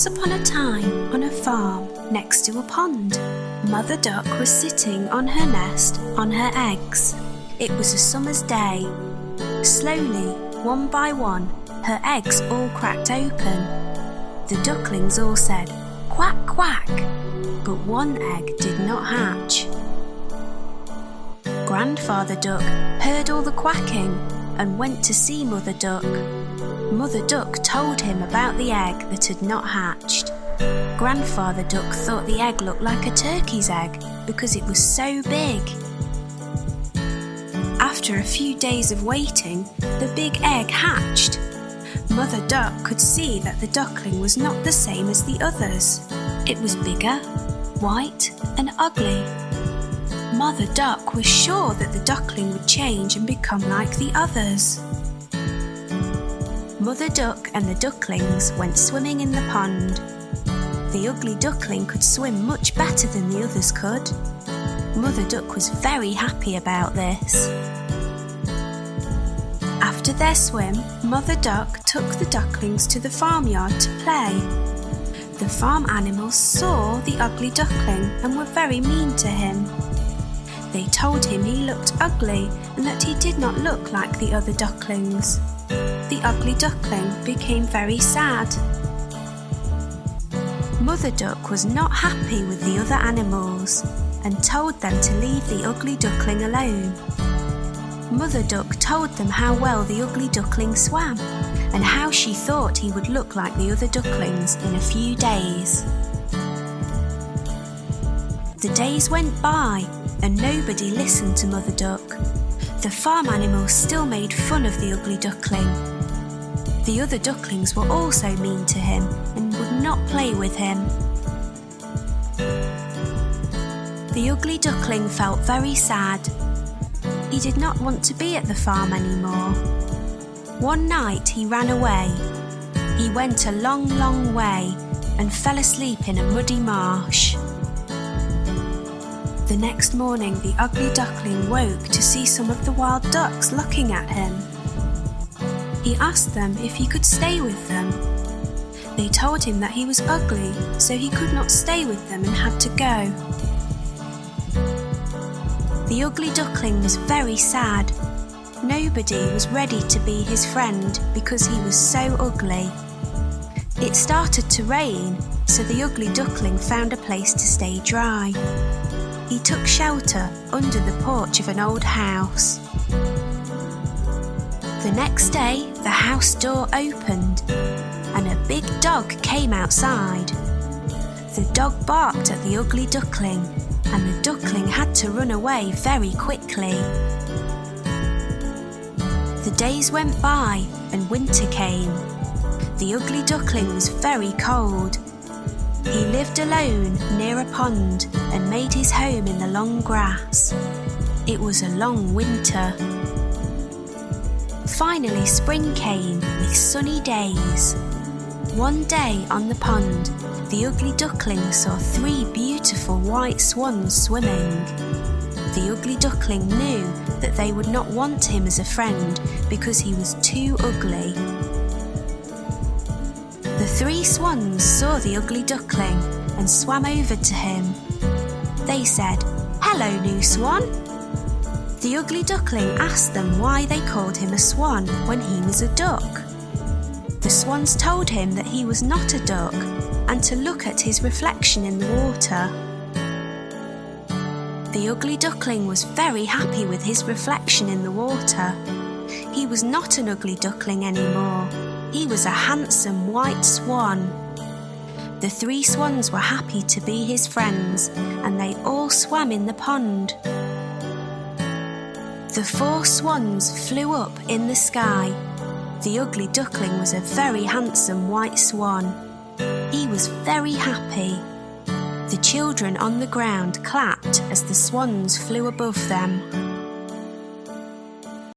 Once upon a time, on a farm next to a pond, Mother Duck was sitting on her nest on her eggs. It was a summer's day. Slowly, one by one, her eggs all cracked open. The ducklings all said, "Quack, quack," but one egg did not hatch. Grandfather Duck heard all the quacking and went to see Mother Duck. Mother Duck told him about the egg that had not hatched. Grandfather Duck thought the egg looked like a turkey's egg because it was so big. After a few days of waiting, the big egg hatched. Mother Duck could see that the duckling was not the same as the others. It was bigger, white, and ugly. Mother Duck was sure that the duckling would change and become like the others. Mother Duck and the ducklings went swimming in the pond. The ugly duckling could swim much better than the others could. Mother Duck was very happy about this. After their swim, Mother Duck took the ducklings to the farmyard to play. The farm animals saw the ugly duckling and were very mean to him. They told him he looked ugly and that he did not look like the other ducklings. The ugly duckling became very sad. Mother Duck was not happy with the other animals and told them to leave the ugly duckling alone. Mother Duck told them how well the ugly duckling swam and how she thought he would look like the other ducklings in a few days. The days went by and nobody listened to Mother Duck. The farm animals still made fun of the ugly duckling. The other ducklings were also mean to him and would not play with him. The ugly duckling felt very sad. He did not want to be at the farm anymore. One night he ran away. He went a long, long way and fell asleep in a muddy marsh. The next morning the ugly duckling woke to see some of the wild ducks looking at him. He asked them if he could stay with them. They told him that he was ugly, so he could not stay with them and had to go. The ugly duckling was very sad. Nobody was ready to be his friend because he was so ugly. It started to rain, so the ugly duckling found a place to stay dry. He took shelter under the porch of an old house. The next day, the house door opened and a big dog came outside. The dog barked at the ugly duckling and the duckling had to run away very quickly. The days went by and winter came. The ugly duckling was very cold. He lived alone near a pond and made his home in the long grass. It was a long winter. Finally spring came with sunny days. One day on the pond, the ugly duckling saw 3 beautiful white swans swimming. The ugly duckling knew that they would not want him as a friend because he was too ugly. The 3 swans saw the ugly duckling and swam over to him. They said, "Hello, new swan." The ugly duckling asked them why they called him a swan when he was a duck. The swans told him that he was not a duck and to look at his reflection in the water. The ugly duckling was very happy with his reflection in the water. He was not an ugly duckling anymore. He was a handsome white swan. The 3 swans were happy to be his friends and they all swam in the pond. The 4 swans flew up in the sky. The ugly duckling was a very handsome white swan. He was very happy. The children on the ground clapped as the swans flew above them.